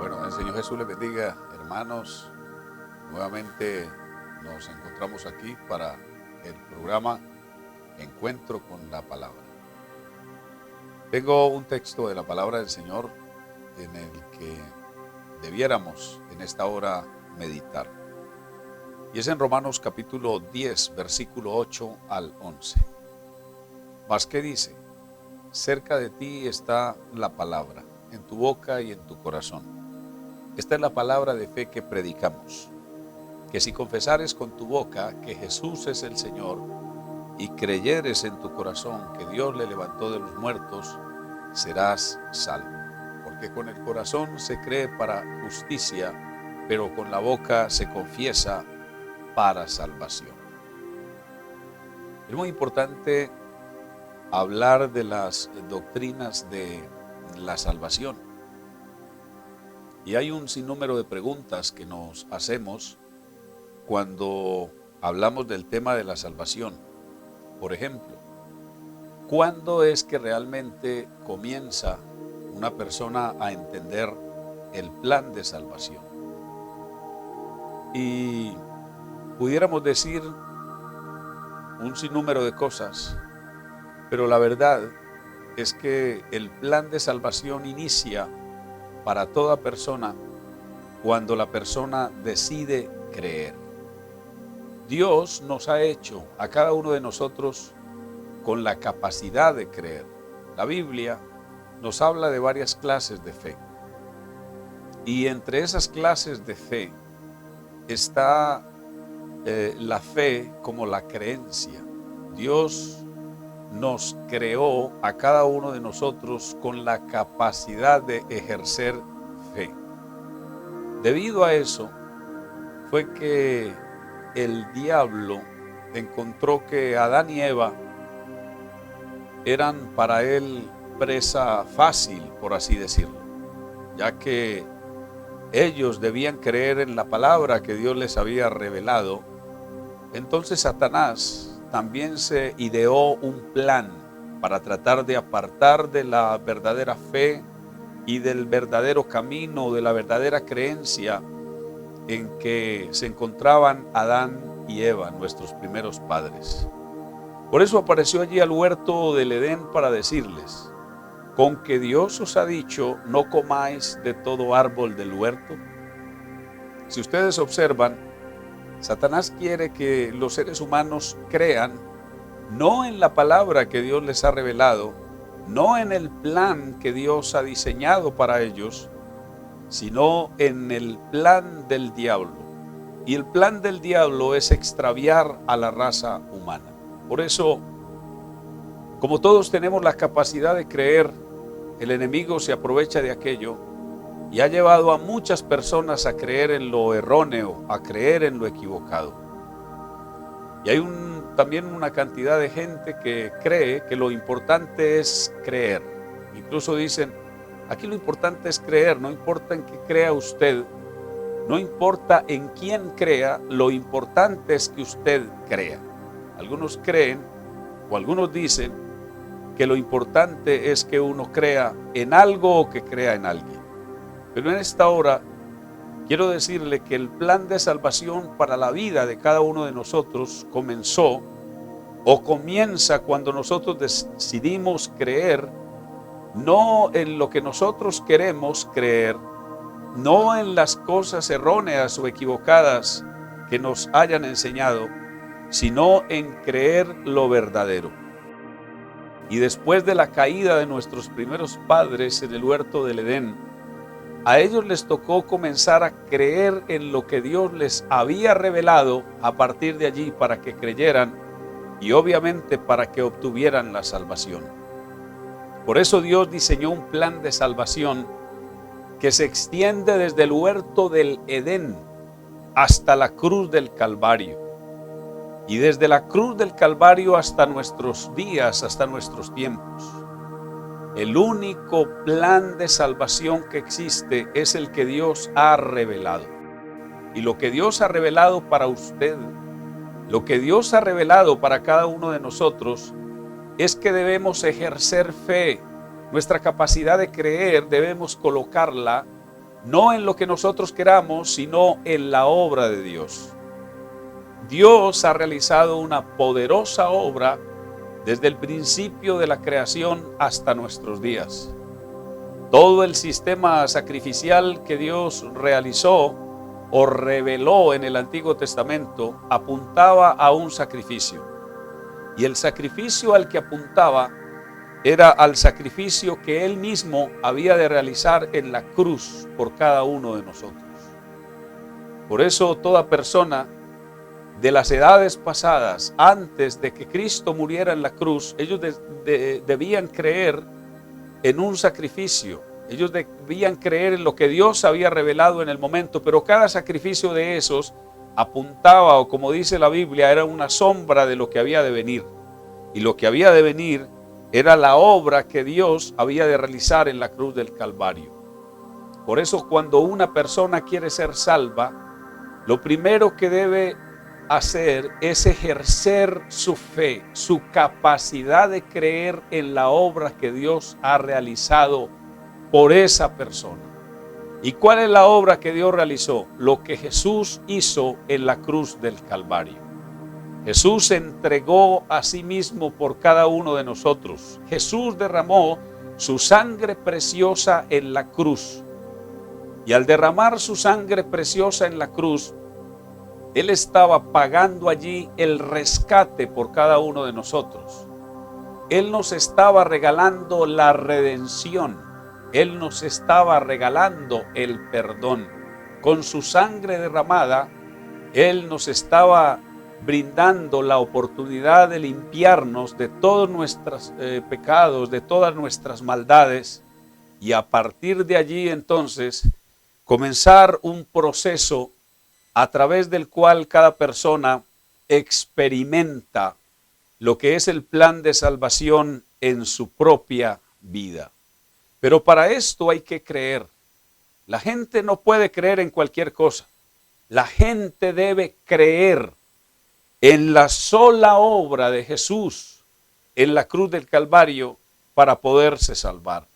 Bueno, el Señor Jesús les bendiga, hermanos. Nuevamente nos encontramos aquí para el programa Encuentro con la Palabra. Tengo un texto de la Palabra del Señor en el que debiéramos en esta hora meditar. Y es en Romanos capítulo 10, versículo 8 al 11. Mas, ¿qué dice? Cerca de ti está la palabra, en tu boca y en tu corazón. Esta es la palabra de fe que predicamos, que si confesares con tu boca que Jesús es el Señor y creyeres en tu corazón que Dios le levantó de los muertos, serás salvo. Porque con el corazón se cree para justicia, pero con la boca se confiesa para salvación. Es muy importante hablar de las doctrinas de la salvación. Y hay un sinnúmero de preguntas que nos hacemos cuando hablamos del tema de la salvación. Por ejemplo, ¿cuándo es que realmente comienza una persona a entender el plan de salvación? Y pudiéramos decir un sinnúmero de cosas, pero la verdad es que el plan de salvación inicia para toda persona cuando la persona decide creer. Dios nos ha hecho a cada uno de nosotros con la capacidad de creer. La Biblia nos habla de varias clases de fe. Y entre esas clases de fe está la fe como la creencia. Dios nos creó a cada uno de nosotros con la capacidad de ejercer fe. Debido a eso fue que el diablo encontró que Adán y Eva eran para él presa fácil, por así decirlo, ya que ellos debían creer en la palabra que Dios les había revelado. Entonces Satanás también se ideó un plan para tratar de apartar de la verdadera fe y del verdadero camino, de la verdadera creencia en que se encontraban Adán y Eva, nuestros primeros padres. Por eso apareció allí al huerto del Edén para decirles: ¿con que Dios os ha dicho no comáis de todo árbol del huerto? Si ustedes observan, Satanás quiere que los seres humanos crean no en la palabra que Dios les ha revelado, no en el plan que Dios ha diseñado para ellos, sino en el plan del diablo. Y el plan del diablo es extraviar a la raza humana. Por eso, como todos tenemos la capacidad de creer, el enemigo se aprovecha de aquello y ha llevado a muchas personas a creer en lo erróneo, a creer en lo equivocado. Y hay también una cantidad de gente que cree que lo importante es creer. Incluso dicen, aquí lo importante es creer, no importa en qué crea usted, no importa en quién crea, lo importante es que usted crea. Algunos creen, o algunos dicen, que lo importante es que uno crea en algo o que crea en alguien. Pero en esta hora quiero decirle que el plan de salvación para la vida de cada uno de nosotros comenzó o comienza cuando nosotros decidimos creer no en lo que nosotros queremos creer, no en las cosas erróneas o equivocadas que nos hayan enseñado, sino en creer lo verdadero. Y después de la caída de nuestros primeros padres en el huerto del Edén, a ellos les tocó comenzar a creer en lo que Dios les había revelado a partir de allí para que creyeran y obviamente para que obtuvieran la salvación. Por eso Dios diseñó un plan de salvación que se extiende desde el huerto del Edén hasta la cruz del Calvario. Y desde la cruz del Calvario hasta nuestros días, hasta nuestros tiempos. El único plan de salvación que existe es el que Dios ha revelado. Y lo que Dios ha revelado para usted, lo que Dios ha revelado para cada uno de nosotros, es que debemos ejercer fe. Nuestra capacidad de creer debemos colocarla no en lo que nosotros queramos, sino en la obra de Dios. Dios ha realizado una poderosa obra desde el principio de la creación hasta nuestros días. Todo el sistema sacrificial que Dios realizó o reveló en el Antiguo Testamento apuntaba a un sacrificio. Y el sacrificio al que apuntaba era al sacrificio que Él mismo había de realizar en la cruz por cada uno de nosotros. Por eso toda persona de las edades pasadas, antes de que Cristo muriera en la cruz, ellos debían creer en un sacrificio. Ellos debían creer en lo que Dios había revelado en el momento, pero cada sacrificio de esos apuntaba, o como dice la Biblia, era una sombra de lo que había de venir. Y lo que había de venir era la obra que Dios había de realizar en la cruz del Calvario. Por eso cuando una persona quiere ser salva, lo primero que debe hacer es ejercer su fe, su capacidad de creer en la obra que Dios ha realizado por esa persona. ¿Y cuál es la obra que Dios realizó? Lo que Jesús hizo en la cruz del Calvario. Jesús se entregó a sí mismo por cada uno de nosotros. Jesús derramó su sangre preciosa en la cruz. Y al derramar su sangre preciosa en la cruz, Él estaba pagando allí el rescate por cada uno de nosotros. Él nos estaba regalando la redención. Él nos estaba regalando el perdón. Con su sangre derramada, Él nos estaba brindando la oportunidad de limpiarnos de todos nuestros pecados, de todas nuestras maldades, y a partir de allí entonces comenzar un proceso a través del cual cada persona experimenta lo que es el plan de salvación en su propia vida. Pero para esto hay que creer. La gente no puede creer en cualquier cosa. La gente debe creer en la sola obra de Jesús en la cruz del Calvario para poderse salvar.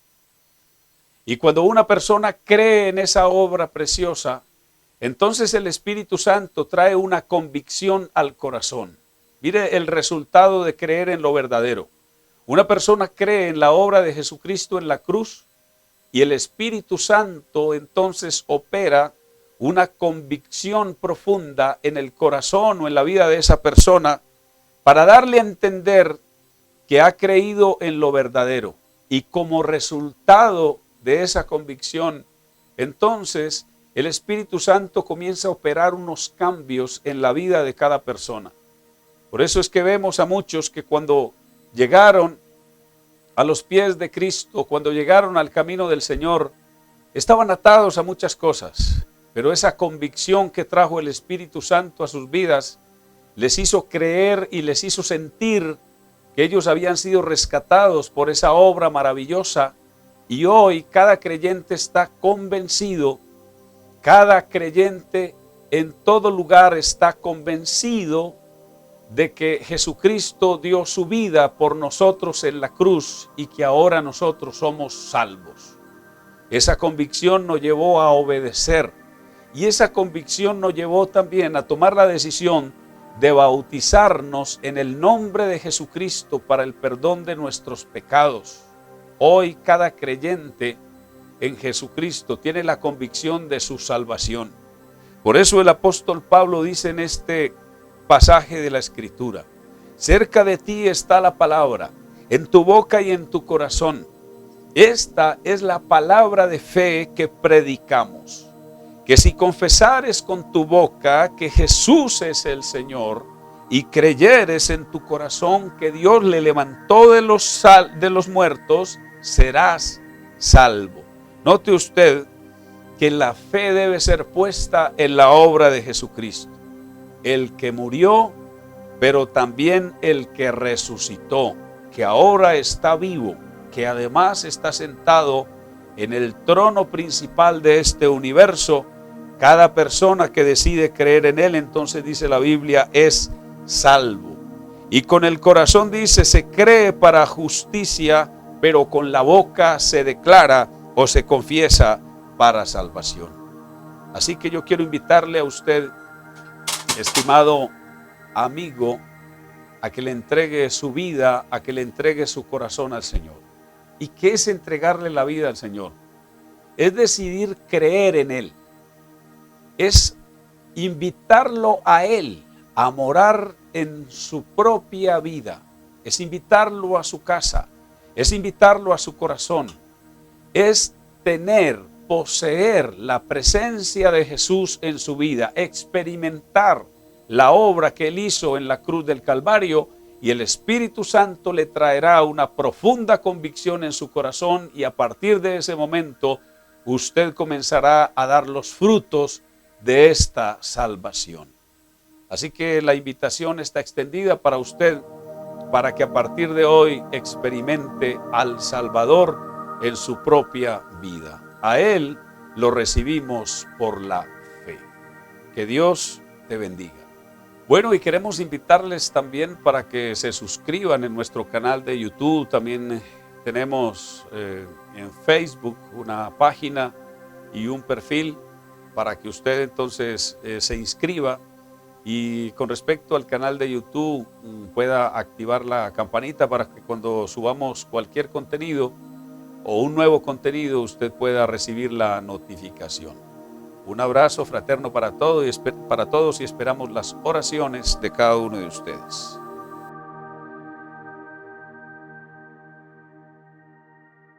Y cuando una persona cree en esa obra preciosa, entonces el Espíritu Santo trae una convicción al corazón. Mire el resultado de creer en lo verdadero. Una persona cree en la obra de Jesucristo en la cruz y el Espíritu Santo entonces opera una convicción profunda en el corazón o en la vida de esa persona para darle a entender que ha creído en lo verdadero. Y como resultado de esa convicción, entonces el Espíritu Santo comienza a operar unos cambios en la vida de cada persona. Por eso es que vemos a muchos que cuando llegaron a los pies de Cristo, cuando llegaron al camino del Señor, estaban atados a muchas cosas. Pero esa convicción que trajo el Espíritu Santo a sus vidas les hizo creer y les hizo sentir que ellos habían sido rescatados por esa obra maravillosa. Y hoy cada creyente está convencido, cada creyente en todo lugar está convencido de que Jesucristo dio su vida por nosotros en la cruz y que ahora nosotros somos salvos. Esa convicción nos llevó a obedecer. Y esa convicción nos llevó también a tomar la decisión de bautizarnos en el nombre de Jesucristo para el perdón de nuestros pecados. Hoy cada creyente en Jesucristo tiene la convicción de su salvación. Por eso el apóstol Pablo dice en este pasaje de la Escritura: cerca de ti está la palabra, en tu boca y en tu corazón. Esta es la palabra de fe que predicamos. Que si confesares con tu boca que Jesús es el Señor y creyeres en tu corazón que Dios le levantó de los muertos, serás salvo. Note usted que la fe debe ser puesta en la obra de Jesucristo, el que murió, pero también el que resucitó, que ahora está vivo, que además está sentado en el trono principal de este universo. Cada persona que decide creer en Él, entonces dice la Biblia, es salvo. Y con el corazón dice, se cree para justicia, pero con la boca se declara o se confiesa para salvación. Así que yo quiero invitarle a usted, estimado amigo, a que le entregue su vida, a que le entregue su corazón al Señor. ¿Y qué es entregarle la vida al Señor? Es decidir creer en Él. Es invitarlo a Él a morar en su propia vida. Es invitarlo a su casa. Es invitarlo a su corazón. Es poseer la presencia de Jesús en su vida, experimentar la obra que Él hizo en la cruz del Calvario, y el Espíritu Santo le traerá una profunda convicción en su corazón, y a partir de ese momento usted comenzará a dar los frutos de esta salvación. Así que la invitación está extendida para usted, para que a partir de hoy experimente al Salvador en su propia vida. A Él lo recibimos por la fe. Que Dios te bendiga. Bueno, y queremos invitarles también para que se suscriban en nuestro canal de YouTube. También tenemos en Facebook una página y un perfil para que usted entonces se inscriba. Y con respecto al canal de YouTube, pueda activar la campanita para que cuando subamos cualquier contenido o un nuevo contenido, usted pueda recibir la notificación. Un abrazo fraterno para todos y esperamos las oraciones de cada uno de ustedes.